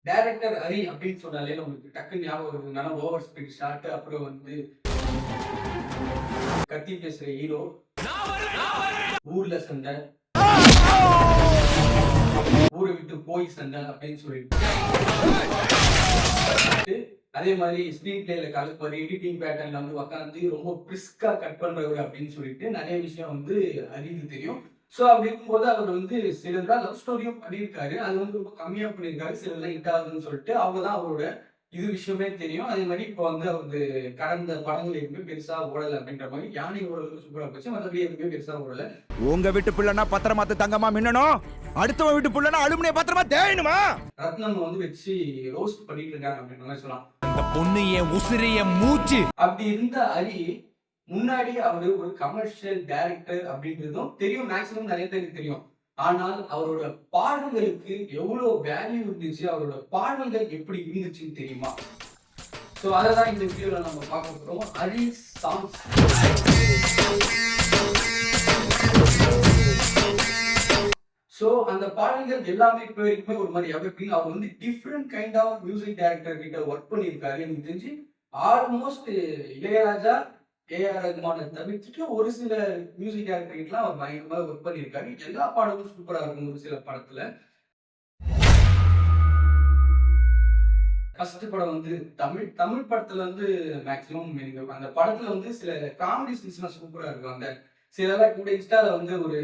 Director Hari அப்படின்னு சொன்னாலே உங்களுக்கு டக்குன்னு ஞாபகம் வருதுனால ஓவர் ஸ்பீட் ஷாட், அப்புறம் கத்தி பேசுற ஹீரோ, ஊர்ல சண்டை, ஊரை விட்டு போய் சண்டை அப்படின்னு சொல்லிட்டு, அதே மாதிரி ஸ்கிரீன் பிளேல கலப்பாரு, எடிட்டிங் பேட்டர்ன்ல உட்காந்து ரொம்ப பிரிஸ்கா கட் பண்றவர் அப்படின்னு சொல்லிட்டு நிறைய விஷயம் ஹரிக்கு தெரியும். ஸோ அப்படி இருக்கும்போது அவர் சிலதெல்லாம் லவ் ஸ்டோரியும் பண்ணியிருக்காரு. அது ரொம்ப கம்மியா பண்ணியிருக்காரு. சிலதெல்லாம் ஹிட் ஆகுதுன்னு சொல்லிட்டு அவ்வளவுதான் அவரோட விஷயமே தெரியும். அதே மாதிரி இப்போ அவரு கடந்த படங்கள் எதுவுமே பெருசா ஓடல அப்படின்ற மாதிரி. யானை ஓரளவுக்கு சூப்பரா போச்சு, மற்றபடி எதுவுமே பெருசா ஓடல. உங்க வீட்டு பிள்ளைனா பத்திரமாத்து தங்கமா மின்னணும், அடுத்தவன் வீட்டு பிள்ளைனா அலுமினிய பத்திரமா தேயணுமா. ரத்னம் வச்சு ரோஸ்ட் பண்ணிட்டு இருக்காங்க அப்படின்ற மாதிரி சொல்லலாம். அந்த பொண்ணு என் உசிரிய மூச்சு. அப்படி இருந்த ஹரி முன்னாடி அவரு ஒரு கமர்ஷியல் டைரக்டர் அப்படின்றதும் தெரியும், மேக்சிமம் நிறைய பேருக்கு தெரியும். ஆனால் அவரோட பாடல்களுக்கு எவ்வளவு வேல்யூ இருந்துச்சு, அவரோட பாடல்கள் எப்படி இருந்துச்சுன்னு தெரியுமா? ஸோ அதை தான் இந்த வீடியோல நம்ம பார்க்க போறோம். ஹரி சாங்ஸ். ஸோ அந்த பாடல்கள் எல்லாமே இப்போ வரைக்குமே ஒரு மாதிரி எவர்கிரீன். அவர் different kind of music director கிட்ட ஒர்க் பண்ணியிருக்காரு. எனக்கு தெரிஞ்சு ஆல்மோஸ்ட் இளையராஜா, ஏஆர் ரஹ்மானை தவிர்த்துட்டு ஒரு சில மியூசிக் டைரக்டர் கிட்டலாம் அவர் பயங்கரமா ஒர்க் பண்ணியிருக்காரு. எல்லா பாடலும் சூப்பரா இருக்கும். ஒரு சில படத்துல ஃபர்ஸ்ட் படம் தமிழ் படத்துல மேக்சிமம் எனக்கு அந்த படத்துல சில காமெடி சீன்ஸ்லாம் சூப்பரா இருக்கும். அந்த சிலலாம் கூட இன்ஸ்டால ஒரு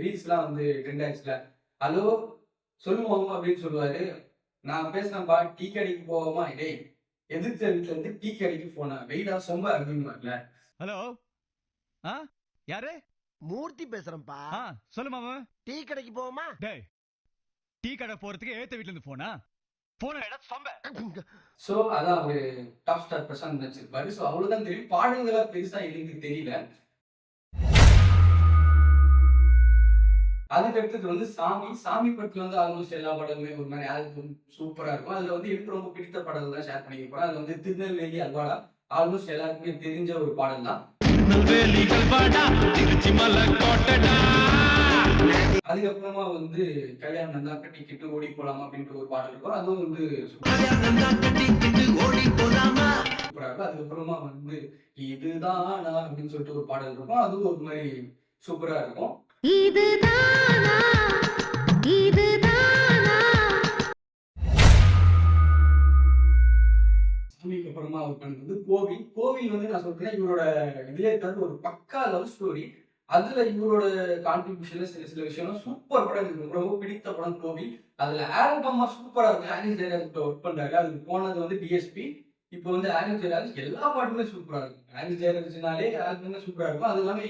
ரீல்ஸ்லாம் ட்ரெண்ட் ஆயிடுச்சுல, ஹலோ சொல்லுவோம் அப்படின்னு சொல்லுவாரு, நான் பேசுனப்பா டீ கடைக்கு போவோமா, டேய் எதிர்த்த வீட்டுல டீ கடைக்கு போனா வெயிலா சொம்ப அப்படின்னு வரல. ஹலோ, யாரு? மூர்த்தி பேசுறேன்ப்பா. சொல்லு மாமா. டீ கடைக்கு போவோமா? டேய், டீ கடை போறதுக்கு ஏத்த வீட்ல இருந்து போனா சோ அதான் ஒரு டாப் ஸ்டார் பிரசாந்த் நினைச்சிருப்பாரு. சோ அவ்வளவுதான் தெரியும். பாடல்களா பெருசா எனக்கு தெரியல. அதுக்கு அடுத்தது சாமி படத்துல ஆல்மோஸ்ட் எல்லா படமுமே ஒரு மாதிரி ஆல்பம் சூப்பரா இருக்கும். அதுல எனக்கு ரொம்ப பிடித்த பாடல் தான் ஷேர் பண்ணிக்க போறேன். அது திருநெல்வேலி அல்வாடா, ஆல்மோஸ்ட் எல்லாருக்குமே தெரிஞ்ச ஒரு பாடல் தான். அதுக்கப்புறமா கல்யாணம் தான் கட்டிக்கிட்டு ஓடி போலாமா அப்படின்ற ஒரு பாடல் இருக்கும். அதுவும் சூப்பரா இருக்கும். அதுக்கப்புறமா இதுதானா அப்படின்னு சொல்லிட்டு ஒரு பாடல் இருக்கும். அதுவும் ஒரு மாதிரி சூப்பரா இருக்கும். சாமிக்கு அப்புறமா அவர் பண்ணது கோவில் நான் சொல்றேன், இவரோட இதுல இருக்கிறது ஒரு பக்கா லவ் ஸ்டோரி. அதுல இவரோட கான்ட்ரிபியூஷன்ல சில விஷயம் சூப்பர் படம். எனக்கு ரொம்ப பிடித்த படம் கோவில். அதுல ஆல்பமா சூப்பரா இருக்கு. ஆனிஸ் ஜெயராஜ் ஒர்க் பண்றாரு. அதுக்கு போனது டிஎஸ்பி. இப்போ ஆனிஸ் ஜெயராஜ் எல்லா பாட்டுமே சூப்பரா இருக்கும். ஆனிஸ் ஜெயராஜ்னாலே ஆல்பமே சூப்பரா இருக்கும். அது இல்லாம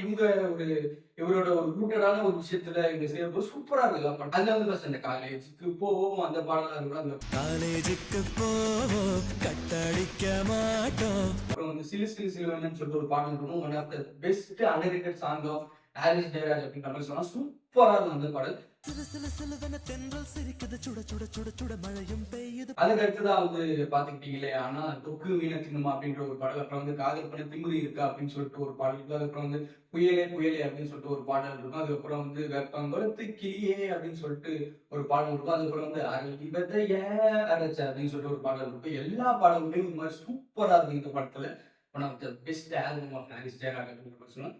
இவரோட ஒரு ரூட்டடான ஒரு விஷயத்துல இங்க செய்யறப்போ சூப்பரா இருக்கு எல்லா பாட்டும். அதுல அந்த காலேஜுக்கு போவோம் அந்த பாடலா இருக்கும். அந்த காலேஜுக்கு போவோம் கட்டடிக்க மாட்டோம். அப்புறம் சிலுவன்னு சொல்லிட்டு ஒரு பாடல் இருக்கும். One of the best underrated song of Anis Jayaraj அப்படின்ற மாதிரி சொன்னா சூப்பரா இருக்கும் அந்த பாடல். அதுக்கு அடுத்ததான் பாத்துக்கிட்டீங்களே, ஆனா தொக்கு வீண தின்னுமா அப்படின்ற ஒரு பாடல். அப்புறம் காதல் பண்ண திமுறி இருக்கா அப்படின்னு சொல்லிட்டு ஒரு பாடல் இருக்கும். அதுக்கப்புறம் புயலே புயலே அப்படின்னு சொல்லிட்டு ஒரு பாடல் இருக்கும். அதுக்கப்புறம் வெப்பங்குளத்து கிளியே அப்படின்னு சொல்லிட்டு ஒரு பாடல் இருக்கும். அதுக்கப்புறம் அரைவதைய அரைச்ச அப்படின்னு சொல்லிட்டு ஒரு பாடல் இருக்கும். எல்லா பாடலுமே ஒரு மாதிரி சூப்பரா இருக்கு இந்த படத்துல. One of the best album of Anis Jayaraj அப்படின்ற மாதிரி சொல்லலாம்.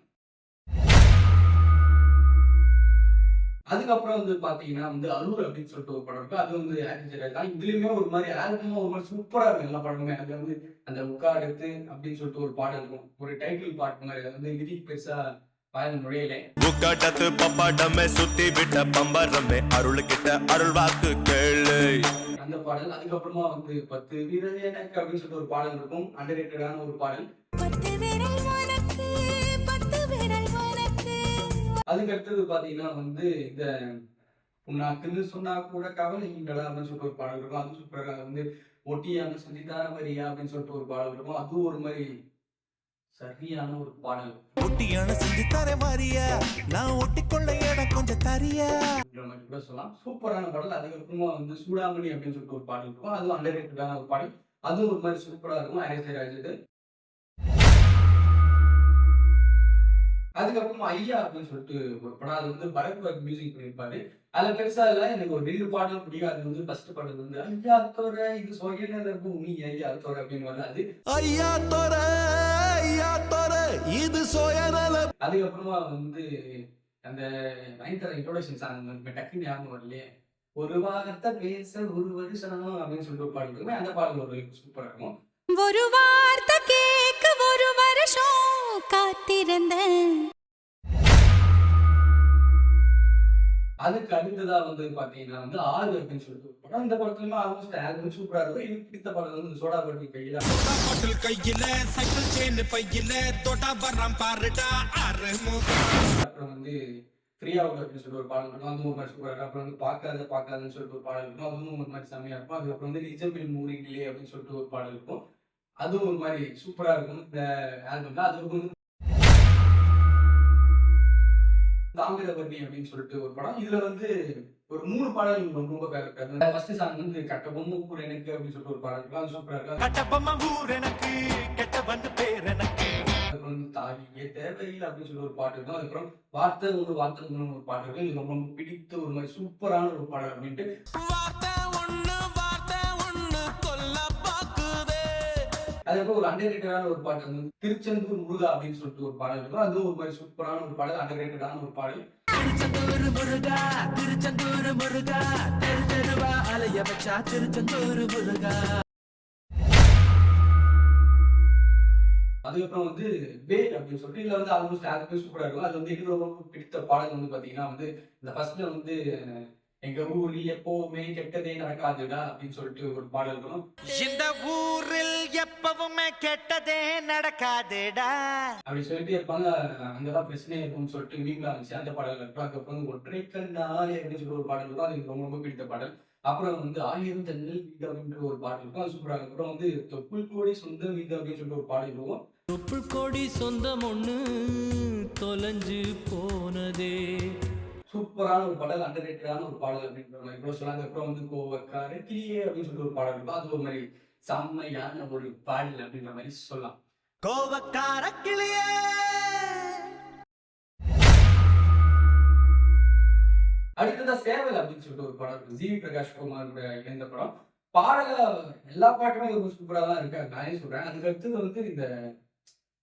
அதுக்கப்புறம் பாத்தீங்கன்னா அரூர் அப்படின்னு சொல்லிட்டு ஒரு படம் இருக்கு. அது ஆனிஸ் ஜெயராஜ் தான். இதுலயுமே ஒரு மாதிரி ஆல்பமா ஒரு மாதிரி சூப்பரா இருக்கும் எல்லா படமுமே. அது அந்த உட்காடுத்து அப்படின்னு சொல்லிட்டு ஒரு பாடல் இருக்கும். ஒரு டைட்டில் பாட்டு மாதிரி. அது லிரிக் பெருசா பாடல் நுழையலே. உட்காட்டத்து பப்பாடமே சுத்தி விட்ட பம்பரமே அருள் கிட்ட அருள் வாக்கு கேளு அந்த பாடல். அதுக்கப்புறமா 10 விரல் எனக்கு அப்படின்னு சொல்லிட்டு ஒரு பாடல் இருக்கும். அண்டர்ரேட்டடான ஒரு பாடல். அதுக்கு அடுத்தது பாத்தீங்கன்னா இந்த உன்னாக்குன்னு சொன்னா கூட கவலை இல்லடா அப்படின்னு சொல்லிட்டு ஒரு பாடல் இருக்கும். அது சூப்பரா ஒட்டியான சந்திதார வரியா அப்படின்னு சொல்லிட்டு ஒரு பாடல் இருக்கும். அதுவும் ஒரு மாதிரி சரியான ஒரு பாடல். ஒட்டியான சந்திதார வரியா நான் ஒட்டிக்கொள்ள இடம் கொஞ்சம் தரியா கூட சொல்லலாம். சூப்பரான பாடல். அதுக்கப்புறமா சூடாமணி அப்படின்னு சொல்லிட்டு ஒரு பாடல் இருக்கும். அதுவும் அண்டர்ரேட்டடான ஒரு பாடல். அதுவும் ஒரு மாதிரி சூப்பரா இருக்கும் ஆனிஸ் ஜெயராஜ். அதுக்கப்புறமா ஐயா அப்படின்னு சொல்லிட்டு ஒரு படம், அது வந்து பரத் மியூசிக் பண்ணியிருப்பாரு. அதுல பெருசா இல்ல, எனக்கு ஒரு 2 பாடல் பிடிக்கும். அது வந்து ஃபர்ஸ்ட் பாடல் வந்து ஐயா தோற இது சுயநல பூமி ஐயா தோற அப்படின்னு வருது. அது ஐயா தோர இது சுயநல. அதுக்கப்புறமா வந்து அந்த நயன்தாரா இன்ட்ரோடக்ஷன் சாங் டக்குன்னு ஞாபகம் வரலையே, ஒரு வார்த்தை பேச ஒரு வருஷம் அப்படின்னு சொல்லிட்டு ஒரு பாடல் இருக்கும். அந்த பாடல் ஒரு சூப்பரா இருக்கும். ஒரு வார்த்தை கேட்க ஒரு வருஷம் காத்திருந்தேன். அதுக்கு அடுத்ததா வந்து பாத்தீங்கன்னா வந்து ஆறு அப்படின்னு சொல்லிட்டு ஒரு படம். இந்த படத்துலயுமே ஆல்மோஸ்ட் ஆல்பம் சூப்பரா இருக்கும். எனக்கு பிடித்த படம் வந்து சோடா பாட்டில் கையில. பாட்டில் கையில சைக்கிள் செயின் பையில தொட்டா வர்றான் பாருடா ஆறுமுக. அப்புறம் வந்து ஃப்ரீயா அவுட் அப்படின்னு சொல்லிட்டு ஒரு பாடல் இருக்கும். அதுவும் ஒரு மாதிரி சூப்பரா இருக்கும். அப்புறம் வந்து பார்க்காதன்னு சொல்லிட்டு ஒரு பாடல் இருக்கும். அதுவும் ஒரு மாதிரி செம்மையா இருக்கும். அதுக்கப்புறம் வந்து நிஜமில் மூரிகளே அப்படின்னு சொல்லிட்டு ஒரு பாடல் இருக்கும். அதுவும் ஒரு மாதிரி சூப்பரா இருக்கும் இந்த ஆல்பம்ல. அதுக்கப்புறம் வந்து தாமிரபரணி அப்படின்னு சொல்லிட்டு ஒரு படம். இதுல வந்து ஒரு 3 பாடல் ரொம்ப ரொம்ப ஃபேவரட். அது ஃபர்ஸ்ட் சாங் வந்து கட்டபொம்மை ஊர் எனக்கு அப்படின்னு சொல்லிட்டு ஒரு பாடல் இருக்கும். அது சூப்பரா இருக்கும். கட்டபொம்மை ஊர் எனக்கு கெட்ட வந்து பேர் எனக்கு. அதுக்கப்புறம் வந்து தாலியே தேவையில்லை அப்படின்னு சொல்லி ஒரு பாட்டு இருக்கும். அதுக்கப்புறம் வார்த்தை ஒன்று ஒரு பாட்டு இருக்கும். இது ரொம்ப ரொம்ப பிடித்த ஒரு மாதிரி சூப்பரான ஒரு பாடல் அப்படின்ட்டு. வார்த்தை ஒண்ணு கொல்ல பாக்குதே. அதுக்கப்புறம் ஒரு அண்டர்ரேட்டடான ஒரு பாட்டு வந்து திருச்செந்தூர் முருகா அப்படின்னு சொல்லிட்டு ஒரு பாடல் இருக்கும். அதுவும் ஒரு மாதிரி சூப்பரான ஒரு பாடல், அண்டர்ரேட்டடான ஒரு பாடல். திருச்செந்தூர் முருகா தெரு தெருவா அலைய வச்சா திருச்செந்தூர் முருகா. அதுக்கப்புறம் வந்து வேட் அப்படின்னு சொல்லிட்டு இதுல வந்து ஆல்மோஸ்ட் ஆல்பமே சூப்பரா இருக்கும். அது வந்து எனக்கு ரொம்ப பிடித்த பாடல் வந்து பாத்தீங்கன்னா வந்து இந்த ஃபர்ஸ்ட்ல வந்து எங்க ஊரில் எப்பவுமே கெட்டதே நடக்காதுடா அப்படின்னு சொல்லிட்டு ஒரு பாடல் இருக்கும். இந்த ஊரில் எப்பவுமே கெட்டதே நடக்காதுடா அப்படி சொல்லிட்டு இருப்பாங்க. அங்கதான் பிரச்சனை இருக்கும்னு சொல்லிட்டு மீம்ல இருந்துச்சு. அந்த பாடல் இருக்கும். அதுக்கப்புறம் வந்து ஒற்றை கண்ணாலே அப்படின்னு சொல்லி ஒரு பாடல் இருக்கும். அது எனக்கு ரொம்ப ரொம்ப பிடித்த பாடல். அப்புறம் வந்து 1000 ஜன்னல் வீடு அப்படின்ற ஒரு பாடல் இருக்கும். அது சூப்பரா இருக்கும். அப்புறம் வந்து தொப்புள் கோடி சொந்த வீடு அப்படின்னு சொல்லிட்டு ஒரு பாடல் இருக்கும். தொப்புள் கோடி சொந்தம் ஒண்ணு தொலைஞ்சு போனதே. சூப்பரான ஒரு பாடல், அண்டர்ரேட்டடான ஒரு பாடல் அப்படின்ற மாதிரி கூட சொல்லலாம். அதுக்கப்புறம் வந்து கோவக்கார கிளியே அப்படின்னு சொல்லிட்டு ஒரு பாடல் இருக்கும். அது ஒரு மாதிரி செம்மையான ஒரு பாடல் அப்படின்ற மாதிரி சொல்லலாம். கோவக்கார கிளியே. அடுத்ததா சேவல் அப்படின்னு சொல்லிட்டு ஒரு படம் இருக்கு. ஜி.வி. பிரகாஷ் குமாரோட இணைந்த படம். பாடல எல்லா பாட்டுமே ரொம்ப சூப்பரா தான் இருக்கு. நானே சொல்றேன். அதுக்கு அடுத்தது வந்து இந்த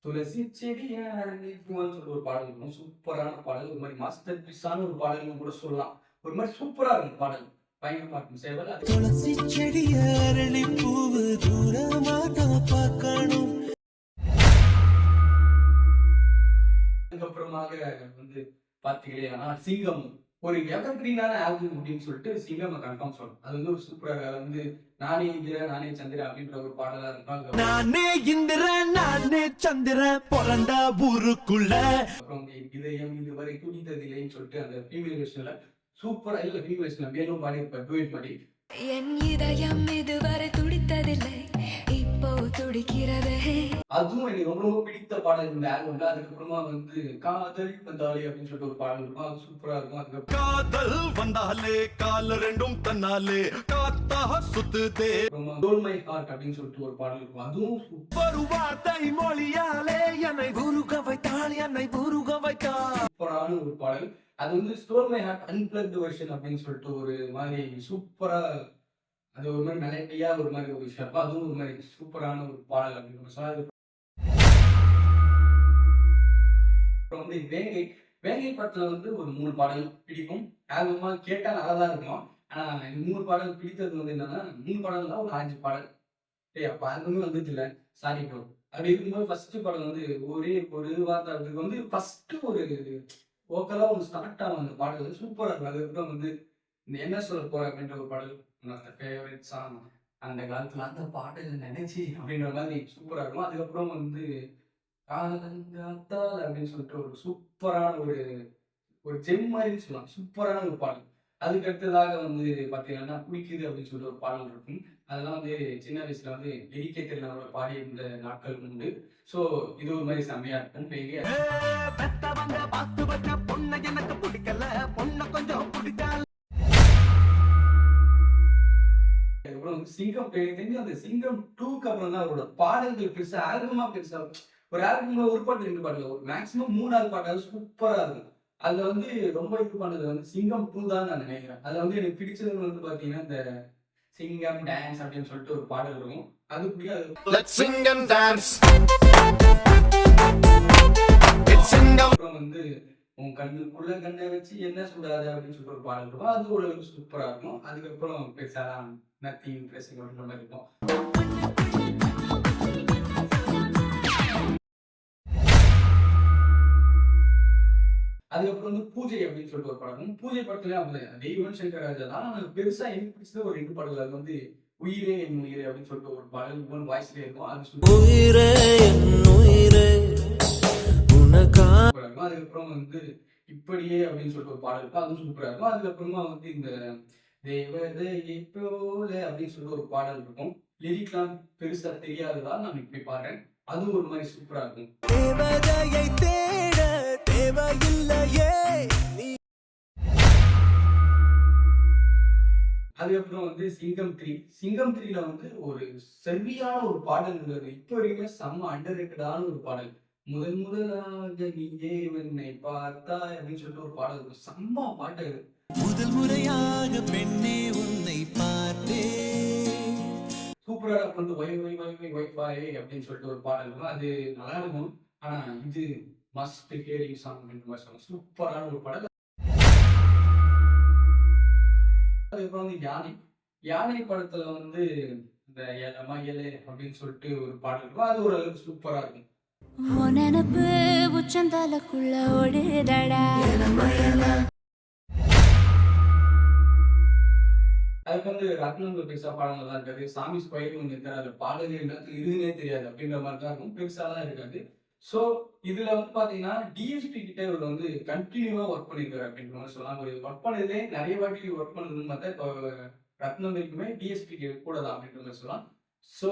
துளசி செடிய சொல்லிட்டு ஒரு பாடல் இருக்கும். சூப்பரான பாடல், ஒரு மாதிரி மாஸ்டர் பீஸான ஒரு பாடல்னு கூட சொல்லலாம். ஒரு மாதிரி சூப்பரா இருக்கும் பாடல், பயங்கரமா இருக்கும் சேவல். அது துளசி செடிய அரளி பூவு தூரமாக பார்க்கணும். அதுக்கப்புறமாக வந்து பாத்தீங்களே ஆனா சிங்கம் ஒரு எவர்கிரீனான ஆல்பம் அப்படின்னு சொல்லிட்டு சிங்கம் கன்ஃபார்ம் சொல்லணும். அது வந்து ஒரு சூப்பரா வந்து நானே இந்திரா நானே சந்திரா அப்படின்ற ஒரு பாடலா இருக்கும். நானே இந்திரன் நானே சந்திரன் பிறந்த ஊருக்குள்ள. அப்புறம் வந்து இதயம் இதுவரை துடித்ததில்லைன்னு சொல்லிட்டு அந்த ஃபீமேல் வெர்ஷன்ல சூப்பரா, இல்ல ஃபீமேல் வெர்ஷன்ல மேலும் பாடியிருப்பார் டூயட் மாதிரி. என் இதயம் இதுவரை துடித்ததில்லை, இப்போ துடிக்கிறதே. அதுவும் எனக்கு ரொம்ப ரொம்ப பிடித்த பாடல் இந்த ஆல்பம்ல. அதுக்கப்புறமா வந்து காதல் வந்தாலே அப்படின்னு சொல்லிட்டு ஒரு பாடல் இருக்கும். அது சூப்பரா இருக்கும். அதுக்கப்புறம் காதல் வந்தாலே கால ரெண்டும் தன்னாலே காத்தா சுத்துதே. டோல் மை ஹார்ட் அப்படின்னு சொல்லிட்டு ஒரு பாடல் இருக்கும். அதுவும் ஒரு வார்த்தை மொழியாலே என்னை உருக வைத்தாள் என்னை உருக வைத்தாள். சூப்பரான ஒரு பாடல். அது வந்து stole my heart unplugged version அப்படின்னு சொல்லிட்டு ஒரு மாதிரி சூப்பரா, அது ஒரு மாதிரி மெலடியா ஒரு மாதிரி ஒரு விஷயம் இருக்கும். அதுவும் ஒரு மாதிரி சூப்பரான ஒரு பாடல் அப்படின்னு சொல்லலாம். அப்புறம் வந்து வேங்கை படத்துல வந்து ஒரு 3 பாடல் பிடிக்கும். ஆல்பமா கேட்டா நல்லாதான் இருக்கும். ஆனா 3 பாடல் பிடித்தது வந்து என்னன்னா 3 பாடல் தான் ஒரு 5 பாடல். அப்ப ஆல்பமே வந்துட்டு இல்ல, சாரி ப்ரோ. அப்படி இருக்கும்போது ஃபர்ஸ்ட் பாடல் வந்து ஒரே ஒரு வார்த்தை, அதுக்கு வந்து ஃபர்ஸ்ட் ஒரு வோக்கலா ஒன்று ஸ்டார்ட் ஆகும். அந்த பாடல் வந்து சூப்பரா இருக்கும். அதுக்கப்புறம் வந்து இந்த என்ன சொல்ல போற அப்படின்ற ஒரு பாடல், ஃபேவரட் சாங் அந்த காலத்துல அந்த பாடல் நினைச்சு அப்படின்ற மாதிரி சூப்பரா இருக்கும். அதுக்கப்புறம் வந்து காலங்காத்தால் அப்படின்னு சொல்லிட்டு ஒரு சூப்பரான ஒரு ஜெம் மாதிரி சொல்லலாம், சூப்பரான ஒரு பாடல். அதுக்கு அடுத்ததாக வந்து பாத்தீங்கன்னா பிடிக்குது அப்படின்னு சொல்லிட்டு ஒரு பாடல் இருக்கும். அதெல்லாம் வந்து சின்ன வயசுல வந்து டெடிகேட்டட் அவரோட பாடி இருந்த நாட்கள் உண்டு. ஸோ இது ஒரு மாதிரி செம்மையா இருக்கும். பார்த்து வச்ச பொண்ணை எனக்கு பிடிக்கல, பொண்ணை கொஞ்சம் பிடிக்கால. அதுக்கப்புறம் வந்து சிங்கம் தெரிஞ்சு அந்த சிங்கம் 2க்கு அப்புறம் தான் அவரோட பாடல்கள் பெருசா ஆல்பமா பெருசா ஒரு ஆல்பம்ல ஒரு பாட்டு 2 பாட்டு ஒரு மேக்ஸிமம் 3வது பாட்டாவது சூப்பரா இருக்கும். அதுல வந்து ரொம்ப இது பண்ணது வந்து சிங்கம் 2 தான் நான் நினைக்கிறேன். அதுல வந்து எனக்கு பிடிச்சதுன்னு வந்து பாத்தீங்கன்னா இந்த சிங்கம் டான்ஸ் அப்படின்னு சொல்லிட்டு ஒரு பாடல் இருக்கும். அது பிடிக்காது. Let's sing and dance. It's sing and அப்புறம் வந்து உன் கண்ணுக்குள்ள கண்ணை வச்சு என்ன சொல்றாது அப்படின்னு சொல்லிட்டு ஒரு பாடல் இருக்கும். அது ஓரளவுக்கு சூப்பரா இருக்கும். அதுக்கப்புறம் பெருசாலாம் நத்திங் ப்ரெஸ்ஸிங் அப்படின்ற மாதிரி இருக்கும். அதுக்கப்புறம் வந்து பூஜை அப்படின்னு சொல்லிட்டு ஒரு படம். பூஜை படத்துல அப்படிதான் யுவன் சங்கர் ராஜா தான். ஆனா பெருசா எனக்கு பிடிச்சது ஒரு 2 பாடல். அது வந்து உயிரே என் உயிரே அப்படின்னு சொல்லிட்டு ஒரு பாடல் யுவன் வாய்ஸ்ல இருக்கும். அது உயிரே என் உயிரே உனக்கா சூப்பரா இருக்கும். அதுக்கப்புறம் வந்து இப்படியே அப்படின்னு சொல்லிட்டு ஒரு பாடல் இருக்கும். அதுவும் சூப்பரா இருக்கும். அதுக்கப்புறமா வந்து இந்த தேவதையை போல அப்படின்னு சொல்லிட்டு ஒரு பாடல் இருக்கும். லிரிக்லாம் பெருசா தெரியாததா நான் இப்படி பாடுறேன். அது ஒரு மாதிரி சூப்பரா இருக்கும். தேவதையை தேட தேவையில்லையே. அதுக்கப்புறம் வந்து சிங்கம் 3. சிங்கம் 3ல வந்து ஒரு சரியான ஒரு பாடல் இருந்தது. இப்போ வரைக்குமே செம்ம அண்டர்ரேட்டடான ஒரு பாடல். முதல் முதலாக நீயே என்னை பார்த்தாய் அப்படின்னு சொல்லிட்டு ஒரு பாடல் இருக்கும். செம்ம பாட்டு அது. முதல் முறையாக பெண்ணே உன்னை பார்த்தேன். சூப்பரா வந்து ஒய் ஒய் ஒய் ஒய் ஒய்ஃபாய் அப்படின்னு சொல்லிட்டு ஒரு பாடல் இருக்கும். அது நல்லா இருக்கும். ஆனா இது மஸ்ட் ஹியரிங் சாங் அப்படின்ற மாதிரி சொல்லுவாங்க. சூப்பரான ஒரு பாடல். அதுக்கப்புறம் வந்து யானை. யானை படத்துல வந்து இந்த ஏலமா ஏலே அப்படின்னு சொல்லிட்டு ஒரு பாடல் இருக்கும். அது ஓரளவுக்கு சூப்பரா இருக்கும். நினப்பு உச்சந்தலக்குள்ள ஓடுதடா. அதுக்கு வந்து ரத்னம் பெருசா பாடங்கள் தான் இருக்காது. சாமி ஸ்பைல் ஒன்று இருக்காது. அது பாடல் என்னது இதுன்னே தெரியாது அப்படின்ற மாதிரி தான் இருக்கும். பெருசாலாம் இருக்காது. ஸோ இதுல வந்து பாத்தீங்கன்னா டிஎஸ்பி கிட்ட இவர் வந்து கண்டினியூவா ஒர்க் பண்ணிருக்காரு அப்படின்ற மாதிரி சொல்லலாம். ஒரு ஒர்க் பண்ணதே நிறைய வாட்டி ஒர்க் பண்ணதுன்னு பார்த்தா இப்போ ரத்னம் வரைக்குமே டிஎஸ்பி கூட தான் அப்படின்ற மாதிரி சொல்லலாம். ஸோ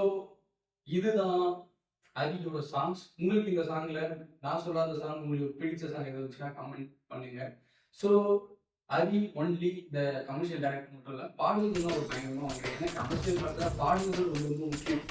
இதுதான் அரியோட சாங்ஸ். உங்களுக்கு இந்த சாங்ல நான் சொல்லாத சாங் உங்களுக்கு பிடிச்ச சாங் எதாவது வச்சுன்னா கமெண்ட் பண்ணுங்க. ஸோ அரி ஒன்லி இந்த கமர்ஷியல் டைரக்டர் மட்டும் இல்லை, பாடல்கள் ஒரு பயங்கரமாக வந்து ஏன்னா கமர்ஷியல் பார்த்தா பாடல்கள் ரொம்ப ரொம்ப முக்கியம்.